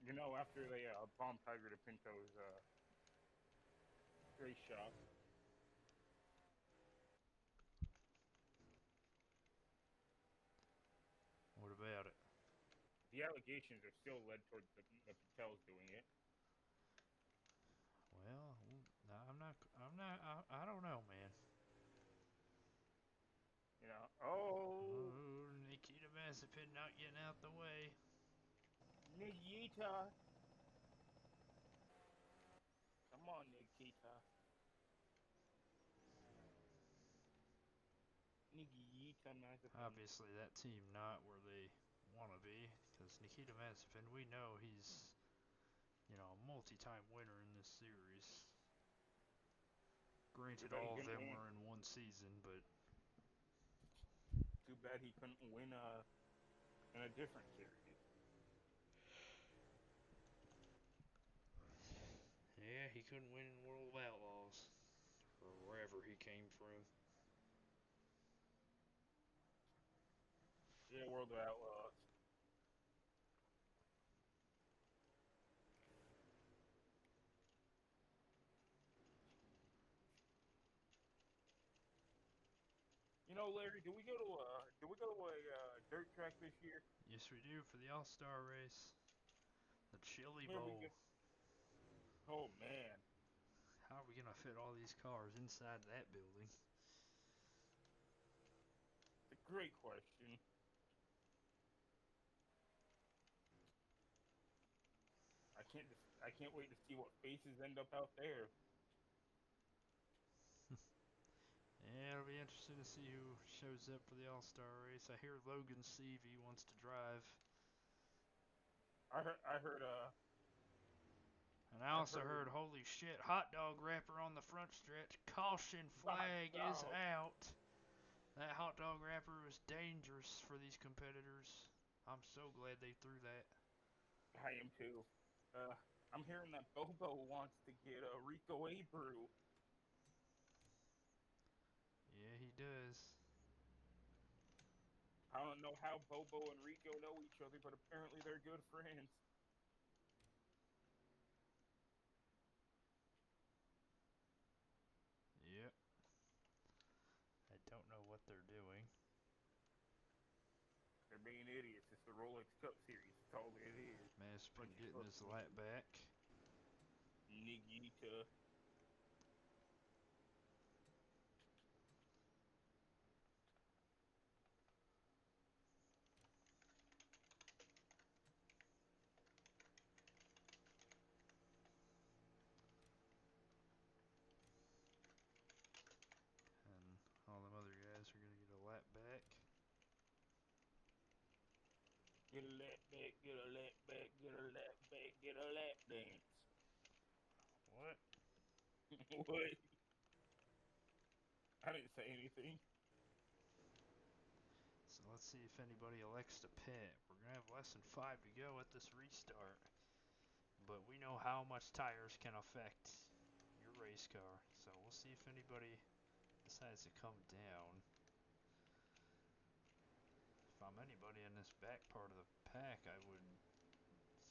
You know, after they bombed Tiger to Pinto's race shop, What about it? the allegations are still led towards the Patels doing it. Well, I don't know, man. You know, oh, Oh, Nikita Mazepin not getting out the way. Nikita. Come on, Nikita. Nikita Mazepin. Obviously, that team not where they want to be, because Nikita Mazepin, we know he's, a multi-time winner in this series. Too Granted, bad he all of couldn't them win. were in one season, but Too bad he couldn't win in a different series. yeah, he couldn't win in World of Outlaws, or wherever he came from. Yeah, World of Outlaws. You know, Larry, do we go to a dirt track this year? Yes, we do for the All-Star race, the Chili Where we Bowl. get? Oh man, How are we gonna fit all these cars inside that building? it's a great question. I can't wait to see what faces end up out there. Yeah, it'll be interesting to see who shows up for the All-Star race. I hear Logan Seavey wants to drive. I heard, And I I also heard heard, holy shit, hot dog wrapper on the front stretch. Caution hot flag is dog. out. That hot dog wrapper was dangerous for these competitors. I'm so glad they threw that. I am too. Uh, I'm hearing that Bobo wants to get a Rico Abreu. Yeah, he does. I don't know how Bobo and Rico know each other, but apparently they're good friends. Yep. I don't know what they're doing. They're being idiots. It's the Rolex Cup Series. That's all it is. Mazepin Bunch of getting his fucking lap back. Nigita. And all them other guys are going to get a lap back. Get a lap back, get a lap back, get a lap back, get a lap dance. What? What? I didn't say anything. So let's see if anybody elects to pit. We're going to have less than 5 to go at this restart. But we know how much tires can affect your race car. So we'll see if anybody decides to come down. If I'm anybody in this back part of the pack, I would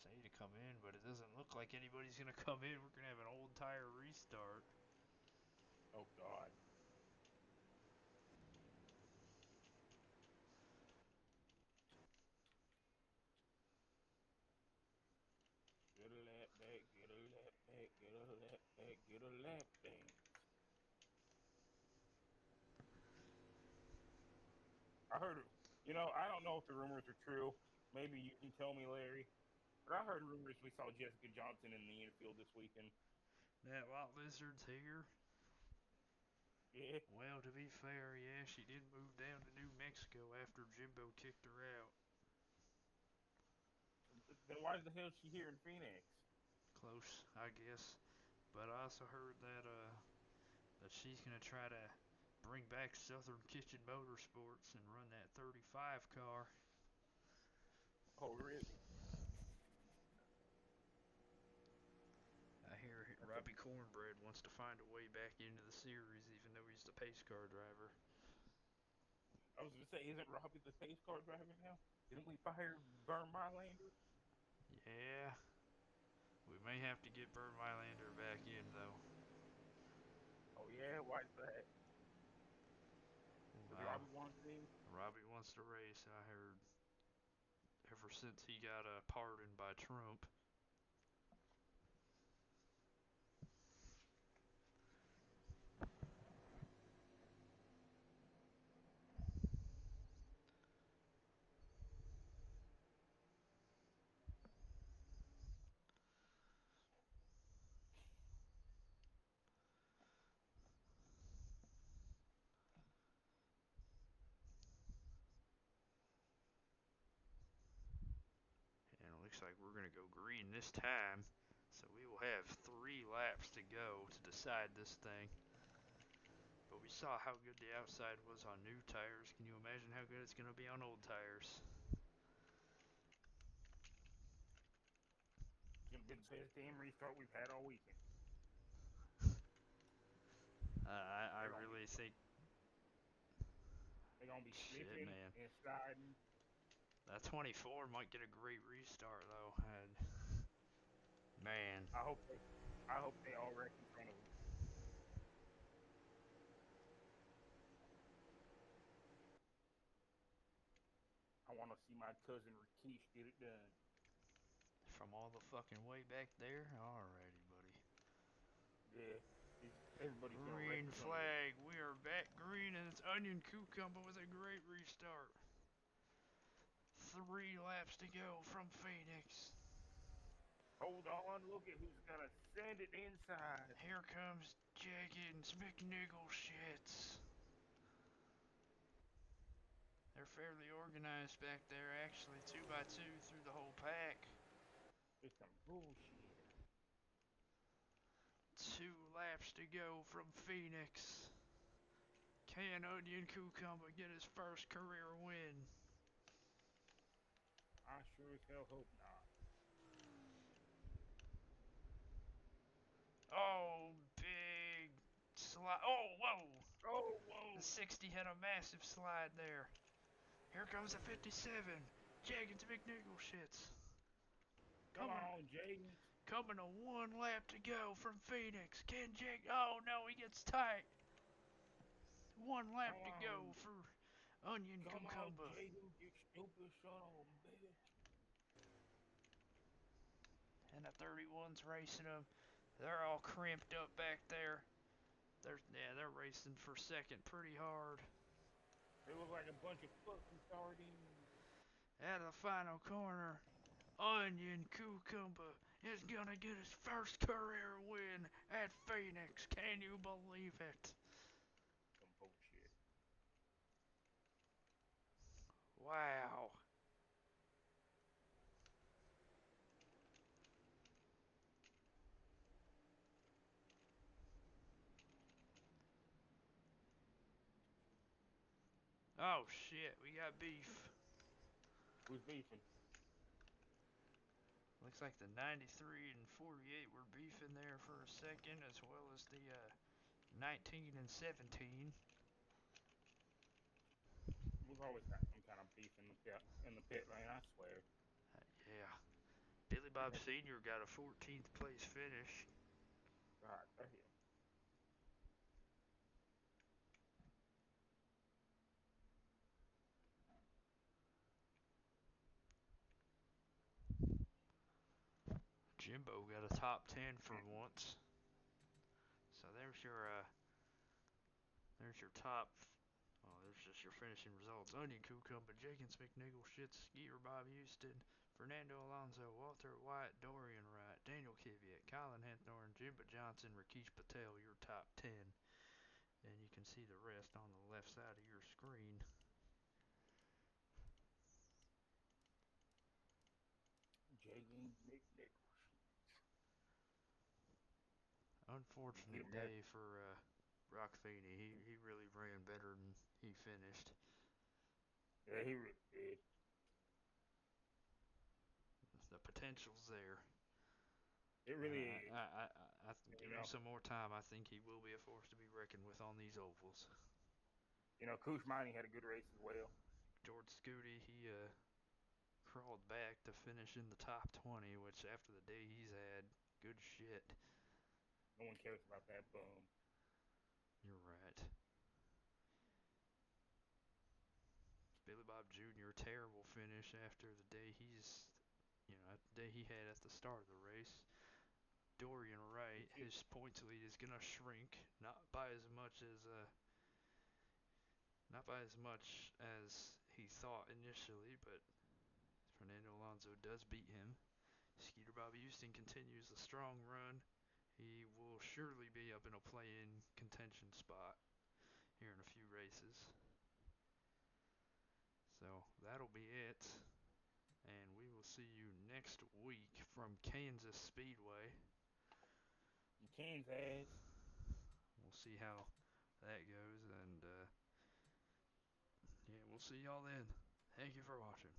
say to come in, but it doesn't look like anybody's going to come in. We're going to have an old tire restart. Oh, God. Get a lap back, get a lap back, get a lap back, get a lap dance. I heard it. I don't know if the rumors are true. Maybe you can tell me, Larry. But I heard rumors we saw Jessica Johnson in the infield this weekend. That white lizard's here. Yeah. Well, to be fair, yeah, she did move down to New Mexico after Jimbo kicked her out. Then why the hell is she here in Phoenix? Close, I guess. But I also heard that that she's gonna try to bring back Southern Kitchen Motorsports and run that 35 car. Oh, really? I hear That's a, Robbie Cornbread wants to find a way back into the series, even though he's the pace car driver. I was gonna say, isn't Robbie the pace car driver now? Didn't we fire Vern Mylander? Yeah, we may have to get Bert Mylander back in though. Oh yeah, why's that? Because Well, Robbie wants in. Robbie wants to race. I heard ever since he got pardoned by Trump. And it looks like we're going to go green this time. So we will have 3 laps to go to decide this thing. But we saw how good the outside was on new tires. Can you imagine how good it's going to be on old tires? It's gonna be the best damn restart we've had all weekend. I They're gonna be really think, they're gonna be shit, slipping man. and sliding. That 24 might get a great restart, though. And, man, I hope they all wreck in front of them. I want to see my cousin Rakesh get it done. from all the fucking way back there? Alrighty, buddy. Yeah, everybody's gonna wreck Green in front of him. flag. We are back green, and it's Onion Cucumber with a great restart. 3 laps to go from Phoenix. Hold on, look at who's gonna send it inside. Here comes Jenkins McNiggle shits. They're fairly organized back there, actually, 2 by 2 through the whole pack. It's some bullshit. 2 laps to go from Phoenix. Can Onion Cucumber get his first career win? I sure as hell hope not. Oh, big slide. Oh, whoa. Oh, The whoa! 60 had a massive slide there. Here comes the 57. Jaggins McNichol shits. Come Coming, on, Jaden. coming to 1 lap to go from Phoenix. Can Jag? Oh no, he gets tight. 1 lap Come to go on. for Onion Come on, Cucumber. Jaden, you stupid son of a bitch. And the 31's racing them. They're all cramped up back there. They're racing for second pretty hard. They look like a bunch of fucking sardines. At the final corner, Onion Cucumber is gonna get his first career win at Phoenix. Can you believe it? Some bullshit. Wow. Oh shit, we got beef. Who's beefing? Looks like the 93 and 48 were beefing there for a second, as well as the 19 and 17. We've always got some kind of beef in the pit lane, I swear. Yeah. Billy Bob Sr. got a 14th place finish. God damn. Jimbo got a top 10 for once. So there's your top. Oh, there's just your finishing results. Onion Cucumber, Jenkins McNichol, Shits, Skeeter, Bob Houston, Fernando Alonso, Walter White, Dorian Wright, Daniel Kvyat, Colin Henthorne, Jimbo Johnson, Rakesh Patel, your top 10. And you can see the rest on the left side of your screen. Jaden McNichols. Unfortunate day for Rock Feeney. He really ran better than he finished. Yeah, he really did. The potential's there. It And really is. I give You him know, some more time. I think he will be a force to be reckoned with on these ovals. Koosh Mining had a good race as well. George Scooty, he crawled back to finish in the top 20, which after the day he's had, good shit. No one cares about that bum. You're right. Billy Bob Jr., terrible finish after the day the day he had at the start of the race. Dorian Wright, his points lead is gonna shrink, not by as much as he thought initially, but Fernando Alonso does beat him. Skeeter Bob Houston continues the strong run. He will surely be up in a play-in contention spot here in a few races. So that'll be it. And we will see you next week from Kansas Speedway. Kansas. We'll see how that goes, and yeah, we'll see y'all then. Thank you for watching.